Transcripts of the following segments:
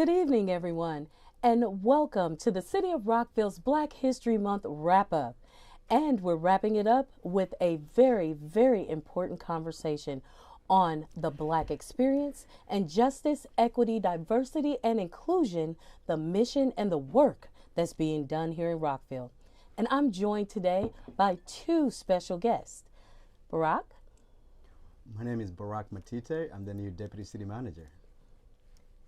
Good evening, everyone, and welcome to the City of Rockville's Black History Month wrap-up. And we're wrapping it up with a very, very important conversation on the Black experience and justice, equity, diversity, and inclusion, the mission and the work that's being done here in Rockville. And I'm joined today by two special guests. Barack? My name is Barack Matite. I'm the new Deputy City Manager.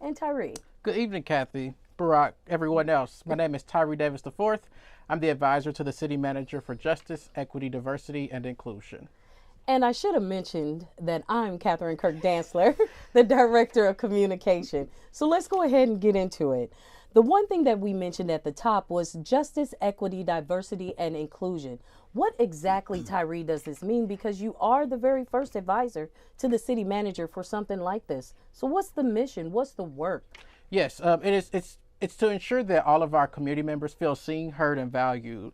And Tyree. Good evening, Kathy, Barack, everyone else. My name is Tyree Davis IV. I'm the advisor to the City Manager for Justice, Equity, Diversity, and Inclusion. And I should have mentioned that I'm Catherine Kirk Dantzler, the Director of Communication. So let's go ahead and get into it. The one thing that we mentioned at the top was justice, equity, diversity, and inclusion. What exactly, Tyree, does this mean? Because you are the very first advisor to the city manager for something like this. So what's the mission? What's the work? Yes, it's to ensure that all of our community members feel seen, heard, and valued.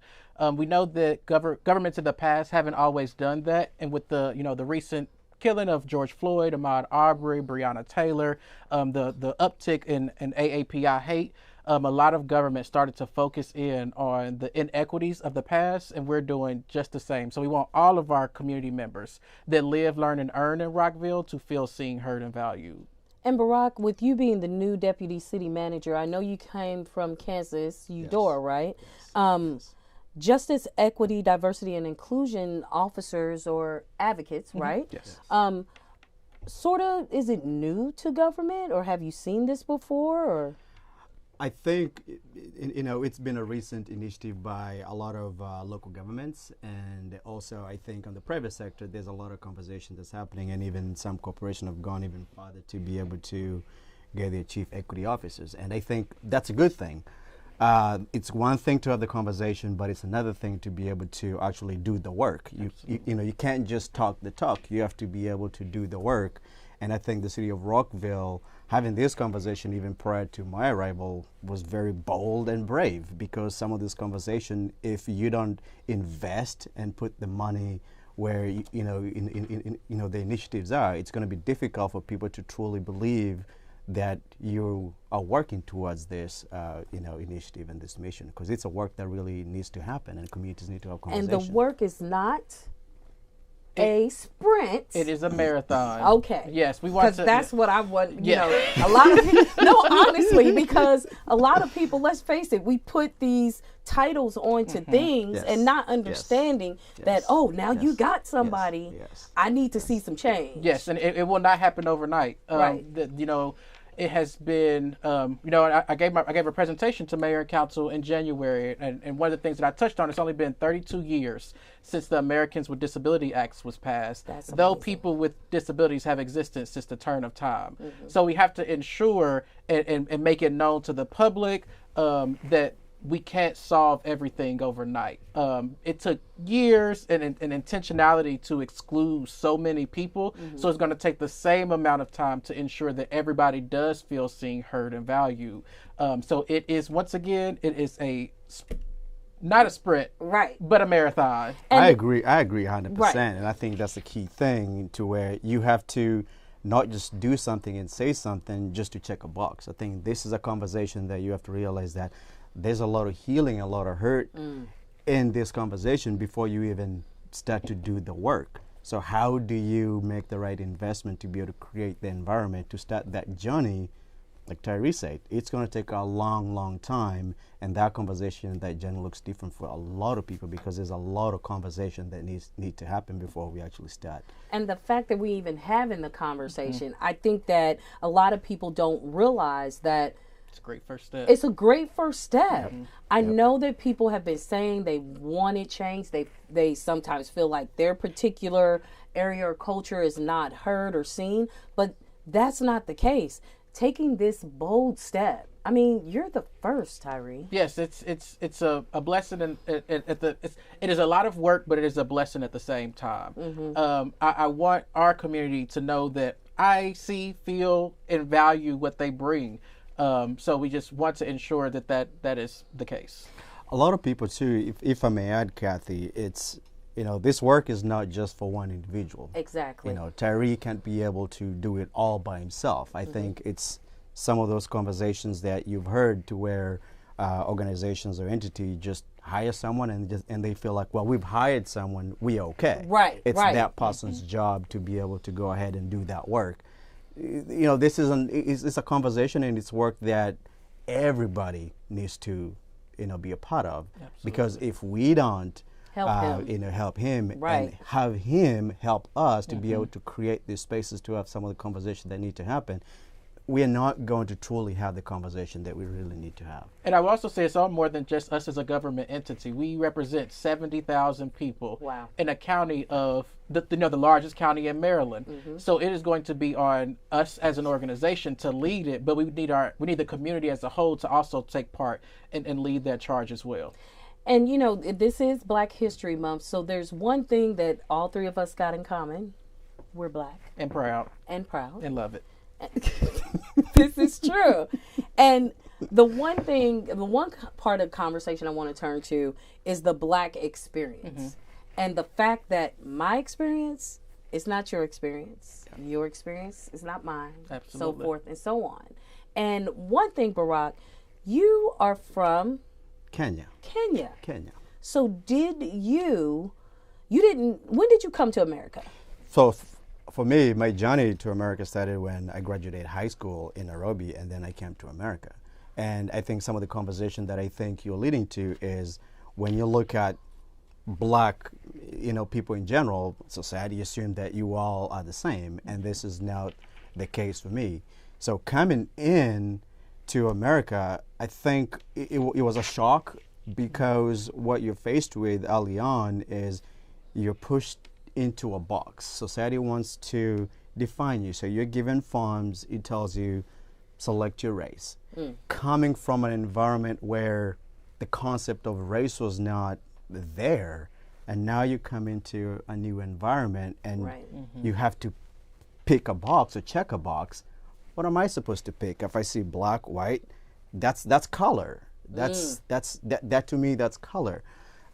We know that governments in the past haven't always done that, and with the recent killing of George Floyd, Ahmaud Arbery, Breonna Taylor, the uptick in AAPI hate, a lot of government started to focus in on the inequities of the past, and we're doing just the same. So we want all of our community members that live, learn, and earn in Rockville to feel seen, heard, and valued. And Barack, with you being the new deputy city manager, I know you came from Kansas, Eudora, Yes. right? Yes. Justice, equity, diversity, and inclusion officers or advocates, right? Yes. Sort of, is it new to government, or have you seen this before? Or I think, it's been a recent initiative by a lot of local governments, and also I think on the private sector, there's a lot of conversation that's happening, and even some corporations have gone even farther to be able to get their chief equity officers, and I think that's a good thing. It's one thing to have the conversation, but it's another thing to be able to actually do the work. You can't just talk the talk. You have to be able to do the work. And I think the city of Rockville, having this conversation even prior to my arrival, was very bold and brave, because some of this conversation, if you don't invest and put the money where the initiatives are, it's going to be difficult for people to truly believe that you are working towards this, initiative and this mission, because it's a work that really needs to happen, and communities need to have conversation. and the work is not a sprint. It is a marathon. Okay. Yes, we want Because to. that's what I want, Yeah. a lot of people, no, honestly, because a lot of people, let's face it, we put these titles onto things Yes. and not understanding that, Yes. now you Yes. got somebody, Yes. I need to see some change. Yes, and it will not happen overnight. Right. It has been, I gave a presentation to Mayor and Council in January, and one of the things that I touched on, it's only been 32 years since the Americans with Disability Act was passed, though amazing. people with disabilities have existed since the turn of time. So we have to ensure and make it known to the public that we can't solve everything overnight. It took years and intentionality to exclude so many people. So it's going to take the same amount of time to ensure that everybody does feel seen, heard, and valued. So it is, once again, it is not a sprint, Right. but a marathon. I agree 100%. Right. And I think that's the key thing, to where you have to not just do something and say something just to check a box. I think this is a conversation that you have to realize that there's a lot of healing, a lot of hurt in this conversation before you even start to do the work. So how do you make the right investment to be able to create the environment to start that journey? Like Tyree said, it's going to take a long, long time, and that conversation, that journey looks different for a lot of people, because there's a lot of conversation that need to happen before we actually start. And the fact that we even having the conversation, I think that a lot of people don't realize that It's a great first step. it's a great first step. I know that people have been saying they wanted change. They sometimes feel like their particular area or culture is not heard or seen, but that's not the case. Taking this bold step, I mean, you're the first, Tyree. Yes, it's a blessing, and it is a lot of work, but it is a blessing at the same time. I want our community to know that I see, feel, and value what they bring. So we just want to ensure that is the case. A lot of people too, if I may add, Kathy, it's this work is not just for one individual. Exactly. Tyree can't be able to do it all by himself. I think it's some of those conversations that you've heard to where organizations or entity just hire someone and they feel like, well, we've hired someone, we okay. Right, It's right. that person's job to be able to go ahead and do that work. This it's a conversation and it's work that everybody needs to, be a part of. Absolutely. Because if we don't Help him. help him Right. and have him help us to be able to create these spaces to have some of the conversations that need to happen, we are not going to truly have the conversation that we really need to have. And I will also say it's all more than just us as a government entity. We represent 70,000 people Wow. in a county of the largest county in Maryland. So it is going to be on us as an organization to lead it, but we need the community as a whole to also take part and lead that charge as well. And this is Black History Month, so there's one thing that all three of us got in common. We're Black And proud and proud. and love it. This is true. And the one part of the conversation I want to turn to is the Black experience. And the fact that my experience is not your experience. Your experience is not mine. Absolutely. So forth and so on. And one thing, Barack, you are from Kenya. So when did you come to America? So for me, my journey to America started when I graduated high school in Nairobi, and then I came to America. And I think some of the conversation that I think you're leading to is when you look at Black, people in general, society assume that you all are the same, and this is not the case for me. So coming in to America, I think it was a shock, because what you're faced with early on is you're pushed into a box. Society wants to define you. So you're given forms, it tells you select your race. Coming from an environment where the concept of race was not there, and now you come into a new environment and Right. you have to pick a box or check a box. What am I supposed to pick? If I see black, white, that's color. That to me, that's color.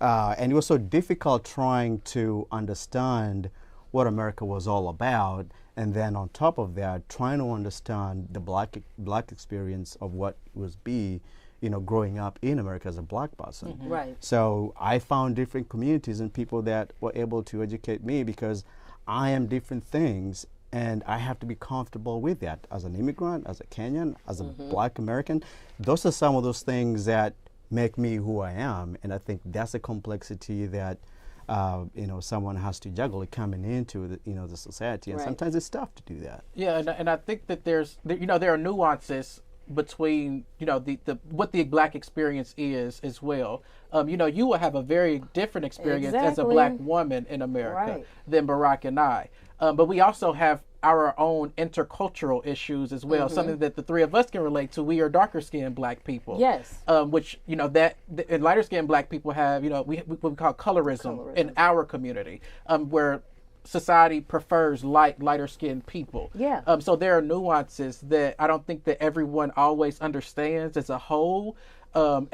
And it was so difficult trying to understand what America was all about, and then on top of that, trying to understand the black experience of what was growing up in America as a Black person. Right. So I found different communities and people that were able to educate me, because I am different things, and I have to be comfortable with that as an immigrant, as a Kenyan, as a Black American. Those are some of those things that make me who I am, and I think that's a complexity that someone has to juggle coming into the society, and Right. sometimes it's tough to do that. Yeah, and I think that there are nuances between the what the Black experience is as well. You will have a very different experience as a Exactly. Black woman in America Right. than Barack and I. But we also have our own intercultural issues as well, something that the three of us can relate to. We are darker skinned Black people. Yes. Which and lighter skinned Black people have what we call colorism in our community, where society prefers lighter skinned people. Yeah. So there are nuances that I don't think that everyone always understands as a whole. And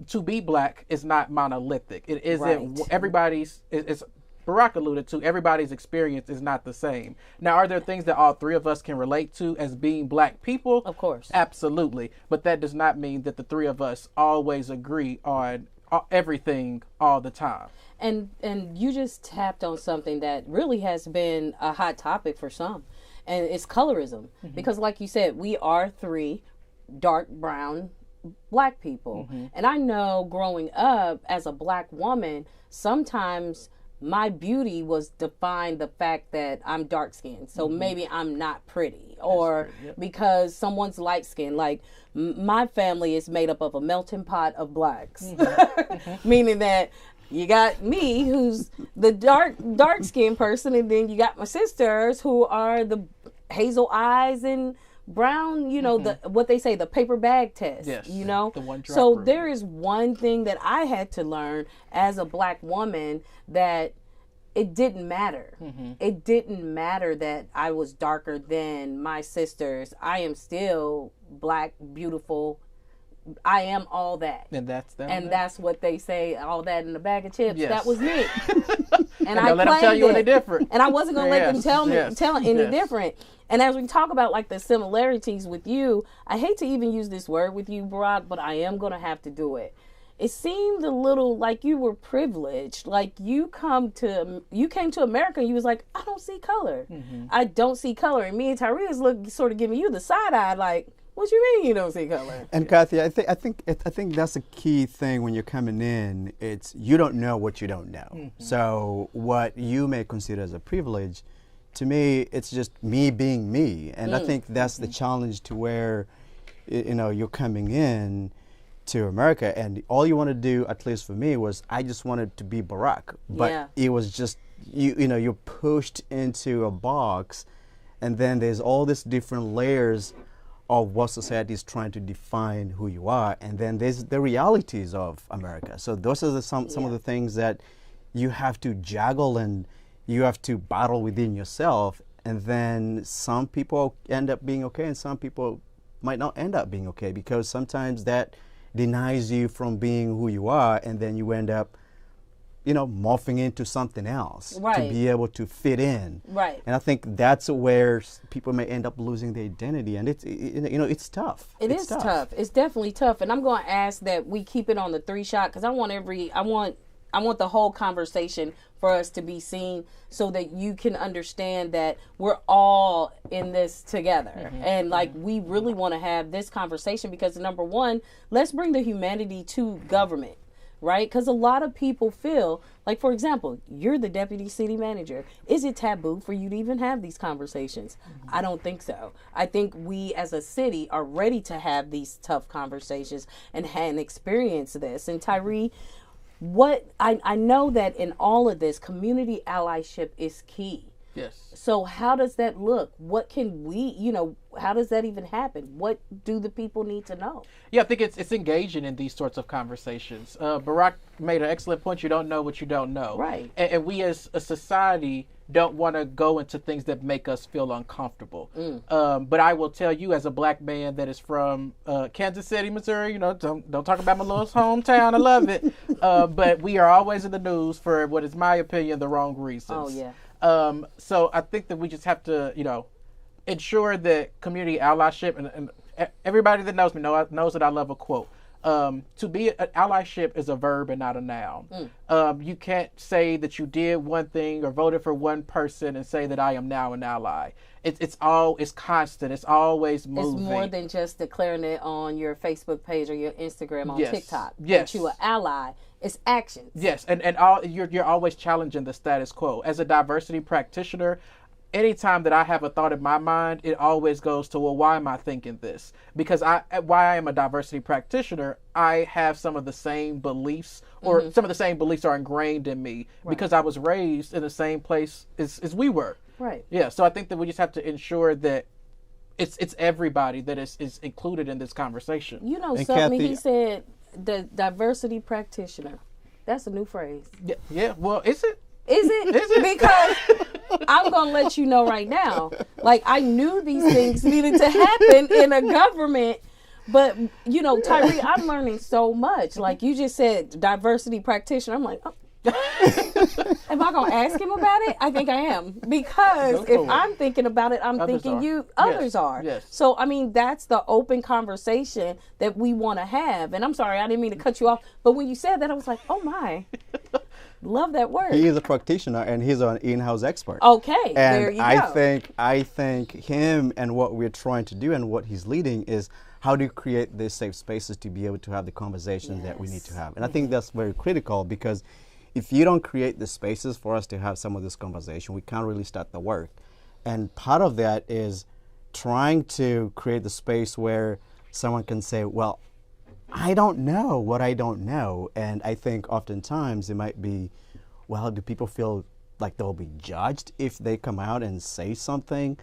to be Black is not monolithic. It isn't Right. everybody's. It's Barack alluded to, everybody's experience is not the same. Now, are there things that all three of us can relate to as being Black people? Of course. Absolutely. But that does not mean that the three of us always agree on everything all the time. And you just tapped on something that really has been a hot topic for some, and it's colorism. Because like you said, we are three dark brown Black people. And I know growing up as a Black woman, sometimes my beauty was defined the fact that I'm dark skinned. So maybe I'm not pretty, or because someone's light skinned. Like my family is made up of a melting pot of Blacks, meaning that you got me, who's the dark skinned person, and then you got my sisters who are the hazel eyes and brown, the what they say, the paper bag test. Yes, the one drop so rule. there is one thing that I had to learn as a Black woman, that it didn't matter. It didn't matter that I was darker than my sisters. I am still Black, beautiful, I am all that. And that's that. And that's what they say, all that in a bag of chips. Yes. That was me. And I let them tell you any different. And I wasn't going to let them tell any Yes. different. And as we talk about like the similarities with you, I hate to even use this word with you, Barack, but I am going to have to do it. It seemed a little like you were privileged. Like you came to America and you was like, I don't see color. I don't see color. And me and Tyrese look sort of giving you the side eye like, what you mean you don't see color? And Kathy, I think that's a key thing when you're coming in. It's you don't know what you don't know. So what you may consider as a privilege, to me, it's just me being me. And I think that's the challenge to where, you're coming in to America, and all you want to do, at least for me, was I just wanted to be Barack, but it was just you're pushed into a box, and then there's all these different layers of what society is trying to define who you are, and then there's the realities of America. So those are some of the things that you have to juggle and you have to battle within yourself, and then some people end up being okay, and some people might not end up being okay, because sometimes that denies you from being who you are, and then you end up morphing into something else to be able to fit in. Right. And I think that's where people may end up losing their identity, and it's tough. It's tough. It's definitely tough. And I'm going to ask that we keep it on the 3-shot, because I want the whole conversation for us to be seen, so that you can understand that we're all in this together. And like, we really want to have this conversation because, number one, let's bring the humanity to government, right? Because a lot of people feel like, for example, you're the deputy city manager. Is it taboo for you to even have these conversations? I don't think so. I think we as a city are ready to have these tough conversations and experience this. And Tyree, what I know that in all of this, community allyship is key. Yes. So how does that look? What can we, how does that even happen? What do the people need to know? Yeah, I think it's engaging in these sorts of conversations. Barack made an excellent point. You don't know what you don't know. Right. And we as a society don't want to go into things that make us feel uncomfortable. But I will tell you, as a black man that is from Kansas City, Missouri, don't talk about my little hometown. I love it. But we are always in the news for what is my opinion, the wrong reasons. Oh, yeah. So I think that we just have to, ensure that community allyship, and everybody that knows me knows that I love a quote. To be an allyship is a verb and not a noun. You can't say that you did one thing or voted for one person and say that I am now an ally. It's constant. It's always moving. It's more than just declaring it on your Facebook page or your Instagram on TikTok. Yes. That you an ally. It's actions. Yes, and you're always challenging the status quo. As a diversity practitioner, anytime that I have a thought in my mind, it always goes to, well, why am I thinking this? Because why I am a diversity practitioner, I have some of the same beliefs, or some of the same beliefs are ingrained in me because I was raised in the same place as we were. Right. Yeah, so I think that we just have to ensure that it's everybody that is included in this conversation. And something Kathy, he said, the diversity practitioner. That's a new phrase. Yeah. Well, is it? Is it? Because I'm going to let you know right now, like, I knew these things needed to happen in a government, but, Tyree, I'm learning so much. Like, you just said diversity practitioner. I'm like, oh. Am I going to ask him about it? I think I am. Because if I'm thinking about it, others are. Yes. So, I mean, that's the open conversation that we want to have. And I'm sorry, I didn't mean to cut you off. But when you said that, I was like, oh, my. Love that word. He is a practitioner, and he's an in-house expert. Okay, and there you go. I think him and what we're trying to do and what he's leading is how do you create these safe spaces to be able to have the conversations that we need to have. And I think that's very critical, because if you don't create the spaces for us to have some of this conversation, we can't really start the work. And part of that is trying to create the space where someone can say, well, I don't know what I don't know. And I think oftentimes it might be, well, do people feel like they'll be judged if they come out and say something?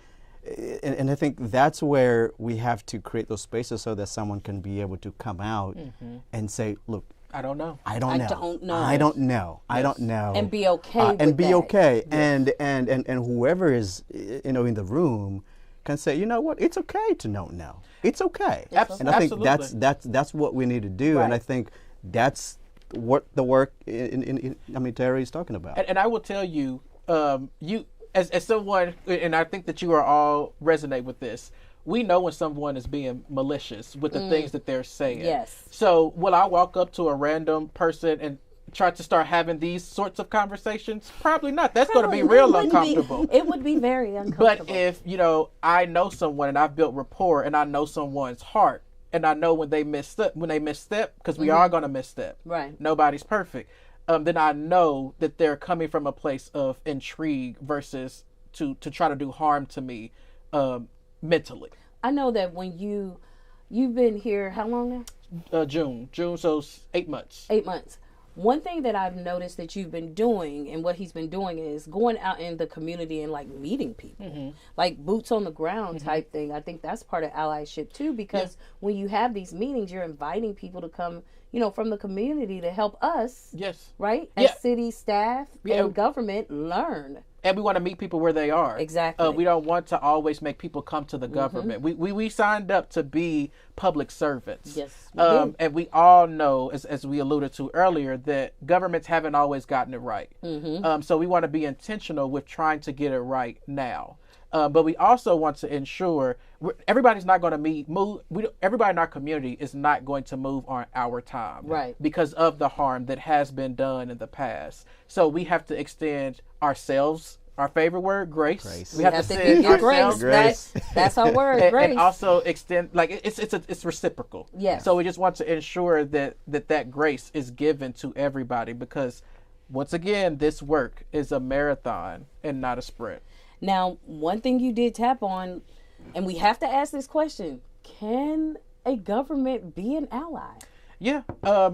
And I think that's where we have to create those spaces so that someone can be able to come out and say, look, I don't know. I don't know. I don't know. I don't know. Yes. I don't know. And be okay with and be that. okay. Yes. And whoever is in the room can say, you know what, it's okay to know. It's okay. Absolutely. And I think that's what we need to do. Right. And I think that's what the work Terry is talking about. And I will tell you, you as someone, and I think that you are all resonate with this. We know when someone is being malicious with the things that they're saying. Yes. So will I walk up to a random person and try to start having these sorts of conversations? Probably not. That's going to be real uncomfortable. It would be very uncomfortable. But if, I know someone and I've built rapport and I know someone's heart and I know when they misstep, because we are going to misstep. Right. Nobody's perfect. Then I know that they're coming from a place of intrigue versus to try to do harm to me mentally. I know that when you've been here, how long now? June, so 8 months. 8 months. One thing that I've noticed that you've been doing and what he's been doing is going out in the community and like meeting people, like boots on the ground type thing. I think that's part of allyship too, because when you have these meetings, you're inviting people to come, from the community to help us. Yes. Right? As city staff and government learn. And we want to meet people where they are. Exactly. We don't want to always make people come to the government. We signed up to be public servants. Yes. And we all know, as we alluded to earlier, that governments haven't always gotten it right. So we want to be intentional with trying to get it right now. But we also want to ensure everybody's not going to move. Everybody in our community is not going to move on our time, right? Because of the harm that has been done in the past. So we have to extend ourselves. Our favorite word, grace. We have to extend ourselves. Grace. That's our word, grace. And also extend, it's reciprocal. Yes. So we just want to ensure that grace is given to everybody, because once again, this work is a marathon and not a sprint. Now, one thing you did tap on, and we have to ask this question: can a government be an ally? Yeah,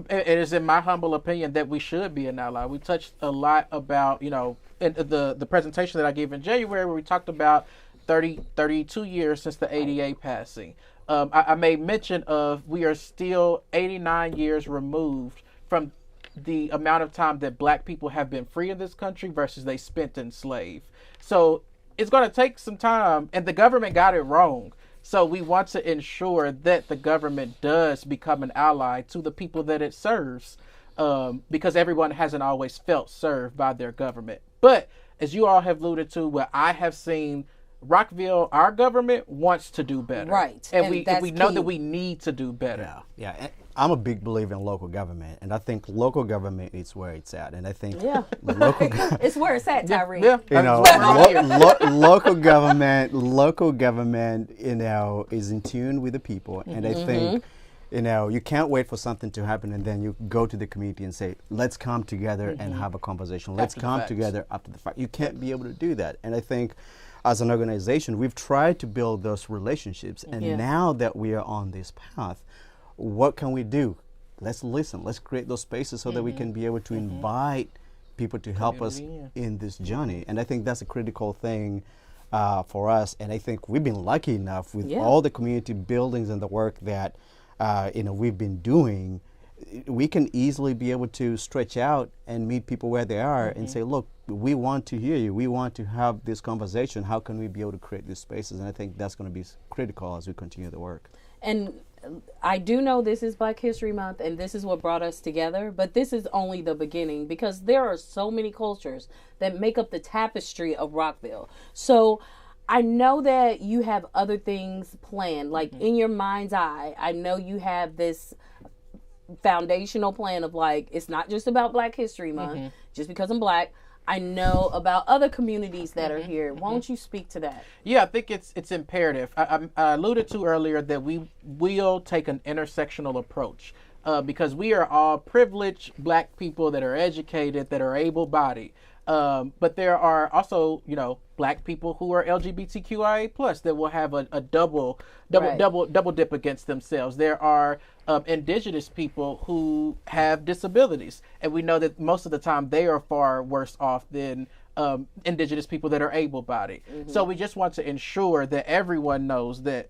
it is in my humble opinion that we should be an ally. We touched a lot about, in the presentation that I gave in January, where we talked about 32 years since the ADA passing. I made mention of we are still 89 years removed from the amount of time that Black people have been free in this country versus they spent enslaved. So it's going to take some time, and the government got it wrong. So we want to ensure that the government does become an ally to the people that it serves, because everyone hasn't always felt served by their government. But as you all have alluded to, what I have seen, Rockville, our government wants to do better. Right. And we know that we need to do better. Yeah. I'm a big believer in local government, and I think local government is where it's at. And I think it's where it's at, Tyree. Yeah. Local government, is in tune with the people. And I think, you can't wait for something to happen and then you go to the community and say, let's come together and have a conversation. Let's come together after the fact. You can't be able to do that. And I think as an organization, we've tried to build those relationships. And now that we are on this path, what can we do? Let's listen. Let's create those spaces so that we can be able to invite people to help us in this journey. And I think that's a critical thing for us. And I think we've been lucky enough with all the community buildings and the work that we've been doing. We can easily be able to stretch out and meet people where they are and say, look, we want to hear you. We want to have this conversation. How can we be able to create these spaces? And I think that's going to be critical as we continue the work. And I do know this is Black History Month and this is what brought us together, but this is only the beginning, because there are so many cultures that make up the tapestry of Rockville. So I know that you have other things planned, like in your mind's eye. I know you have this foundational plan of it's not just about Black History Month, just because I'm Black. I know about other communities that are here. Why don't you speak to that? Yeah, I think it's imperative. I alluded to earlier that we will take an intersectional approach, because we are all privileged Black people that are educated, that are able-bodied. But there are also, Black people who are LGBTQIA plus that will have a double dip against themselves. There are indigenous people who have disabilities, and we know that most of the time they are far worse off than indigenous people that are able-bodied. So we just want to ensure that everyone knows that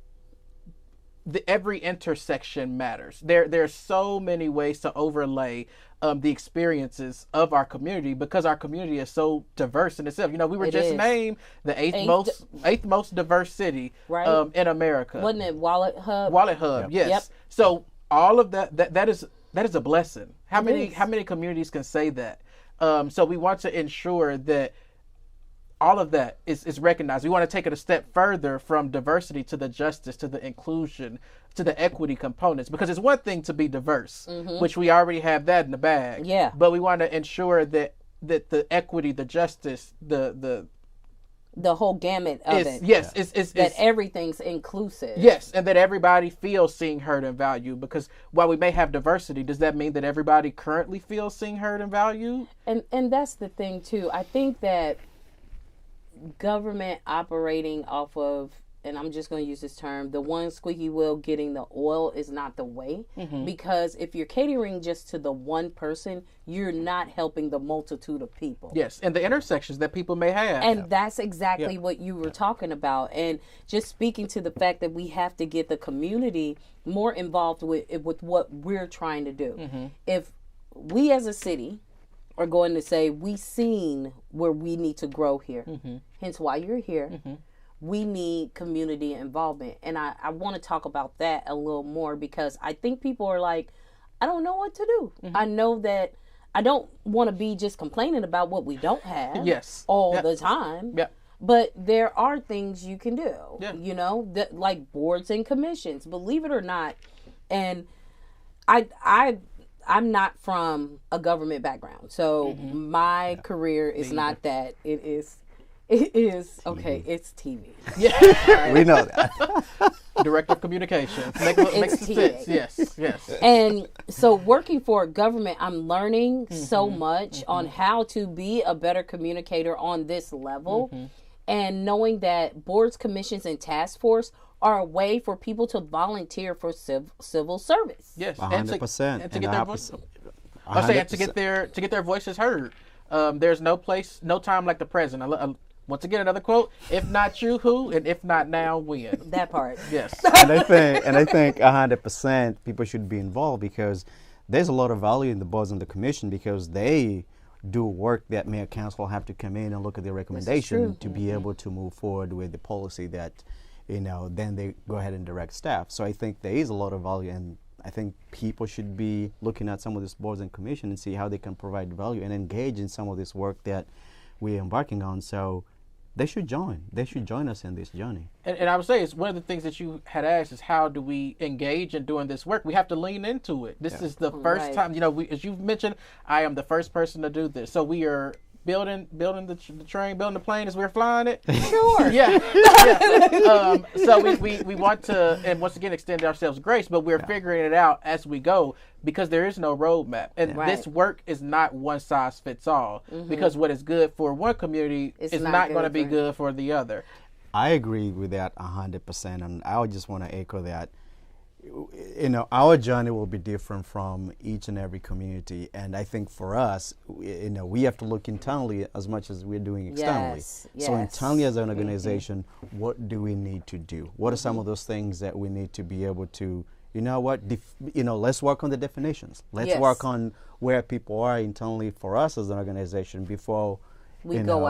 every intersection matters. There's so many ways to overlay the experiences of our community, because our community is so diverse in itself. You know, we were just named the eighth most diverse city in America. Wasn't it Wallet Hub? Wallet Hub, yes. Yep. So all of that is a blessing. How many communities can say that? So we want to ensure that all of that is recognized. We want to take it a step further from diversity to the justice, to the inclusion, to the equity components, because it's one thing to be diverse, which we already have that in the bag. Yeah. But we want to ensure that the equity, the justice, the whole gamut of it. Yes, that everything's inclusive. Yes, and that everybody feels seen, heard, and valued. Because while we may have diversity, does that mean that everybody currently feels seen, heard, and valued? And that's the thing too. I think that government operating off of, and I'm just going to use this term, the one squeaky wheel getting the oil is not the way. Because if you're catering just to the one person, you're not helping the multitude of people. Yes, and the intersections that people may have. And that's exactly what you were talking about. And just speaking to the fact that we have to get the community more involved with what we're trying to do. If we as a city are going to say, we seen where we need to grow here, hence why you're here, we need community involvement. And I want to talk about that a little more, because I think people are like, I don't know what to do. I know that I don't want to be just complaining about what we don't have all the time. But there are things you can do, you know, that, like boards and commissions, believe it or not. And I'm not from a government background, so my career is not that. It is okay. It's TV. Yeah, we know that. Director of communications. Makes sense. Yes. And so, working for government, I'm learning so much on how to be a better communicator on this level, and knowing that boards, commissions, and task force are a way for people to volunteer for civil service. Yes, 100%. And to get their voice. I say to get their voices heard. There's no place, no time like the present. Once again, another quote: "If not you, who? And if not now, when?" That part. Yes. and I think 100% people should be involved, because there's a lot of value in the boards and the commission, because they do work that mayor council have to come in and look at the recommendation to be able to move forward with the policy that, you know, then they go ahead and direct staff. So I think there is a lot of value, and I think people should be looking at some of these boards and commission and see how they can provide value and engage in some of this work that we're embarking on. So they should join. They should join us in this journey. And I would say, it's one of the things that you had asked is, how do we engage in doing this work? We have to lean into it. This is the first time, you know, as you've mentioned, I am the first person to do this. So we are building the train, building the plane as we're flying it. Sure. So we want to, and once again, extend ourselves grace, but we're figuring it out as we go, because there is no roadmap. And this work is not one size fits all, because what is good for one community is not going to be good for the other. I agree with that 100%, and I just want to echo that. You know, our journey will be different from each and every community, and I think for us, you know, we have to look internally as much as we're doing externally. So internally as an organization, what do we need to do? What are some of those things that we need to be able to, you know what, let's work on the definitions. Let's work on where people are internally for us as an organization before we go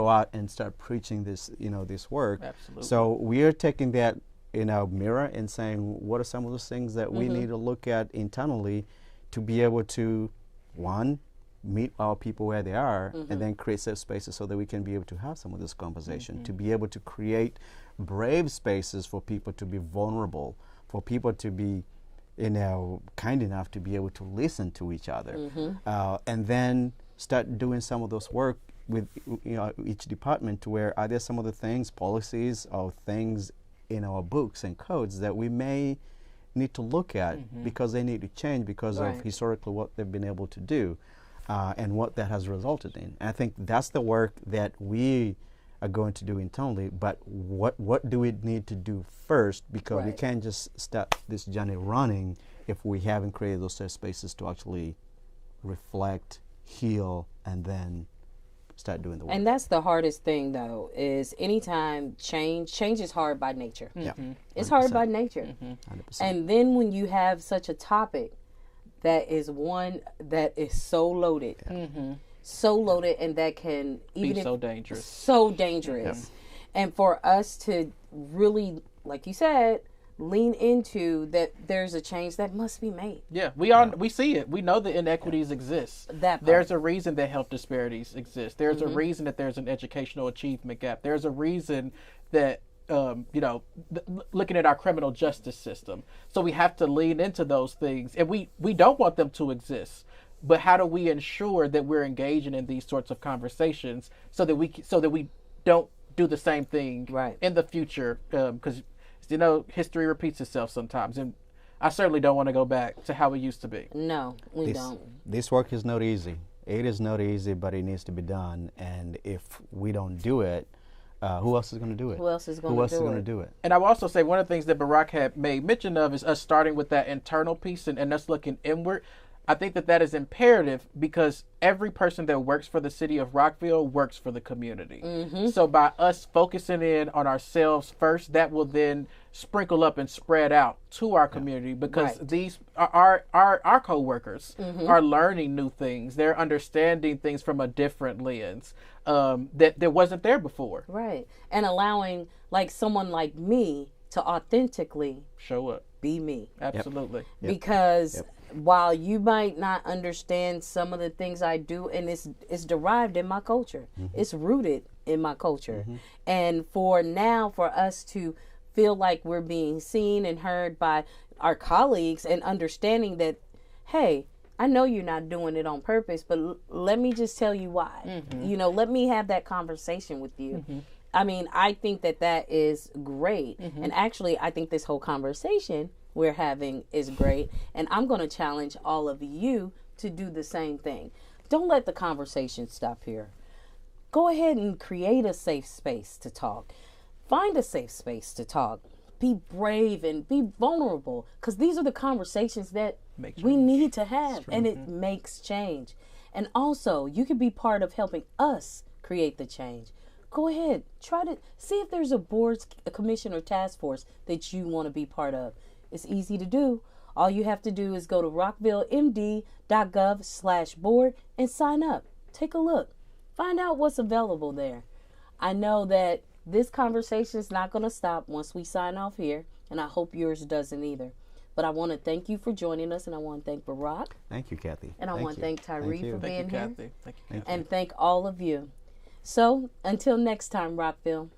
out and start preaching this, this work. Absolutely. So we are taking that in our mirror and saying, what are some of those things that we need to look at internally to be able to, one, meet our people where they are, and then create safe spaces so that we can be able to have some of this conversation, to be able to create brave spaces for people to be vulnerable, for people to be, kind enough to be able to listen to each other, and then start doing some of those work with each department, to where are there some of the things, policies, or things in our books and codes that we may need to look at because they need to change because of historically what they've been able to do and what that has resulted in. And I think that's the work that we are going to do internally, but what do we need to do first, because we can't just start this journey running if we haven't created those safe spaces to actually reflect, heal, and then start doing the work. And that's the hardest thing, though, is anytime change is hard by nature. Yeah, It's hard 100%. by nature. 100%. And then when you have such a topic that is one that is so loaded, and that can even Be so dangerous. so dangerous. And for us to really, like you said, lean into that, there's a change that must be made. Yeah, we see it. We know the inequities exist. That part. There's a reason that health disparities exist. There's a reason that there's an educational achievement gap. There's a reason that looking at our criminal justice system. So we have to lean into those things, and we don't want them to exist. But how do we ensure that we're engaging in these sorts of conversations so that we don't do the same thing in the future? Because history repeats itself sometimes, and I certainly don't want to go back to how it used to be. No, we don't. This work is not easy. It is not easy, but it needs to be done. And if we don't do it, who else is going to do it? Who else is going to do it? And I will also say one of the things that Barack had made mention of is us starting with that internal piece and us looking inward. I think that is imperative because every person that works for the city of Rockville works for the community. So by us focusing in on ourselves first, that will then sprinkle up and spread out to our community, because these our co-workers are learning new things. They're understanding things from a different lens that wasn't there before. Right. And allowing someone like me to authentically show up, be me. Absolutely. Because while you might not understand some of the things I do, and it's derived in my culture, it's rooted in my culture. And for us to feel like we're being seen and heard by our colleagues, and understanding that, hey, I know you're not doing it on purpose, but let me just tell you why. Let me have that conversation with you. I mean, I think that is great. And actually, I think this whole conversation we're having is great. And I'm going to challenge all of you to do the same thing. Don't let the conversation stop here. Go ahead and create a safe space to talk. Find a safe space to talk. Be brave and be vulnerable, because these are the conversations that we need to have, and it makes change. And also, you can be part of helping us create the change. Go ahead, try to see if there's a board, a commission, or task force that you want to be part of. It's easy to do. All you have to do is go to rockvillemd.gov/board and sign up. Take a look. Find out what's available there. I know that this conversation is not going to stop once we sign off here, and I hope yours doesn't either. But I want to thank you for joining us, and I want to thank Barack. Thank you, Kathy. And I want to thank Tyree for being here. Thank you, Kathy. And thank all of you. So, until next time, Rockville.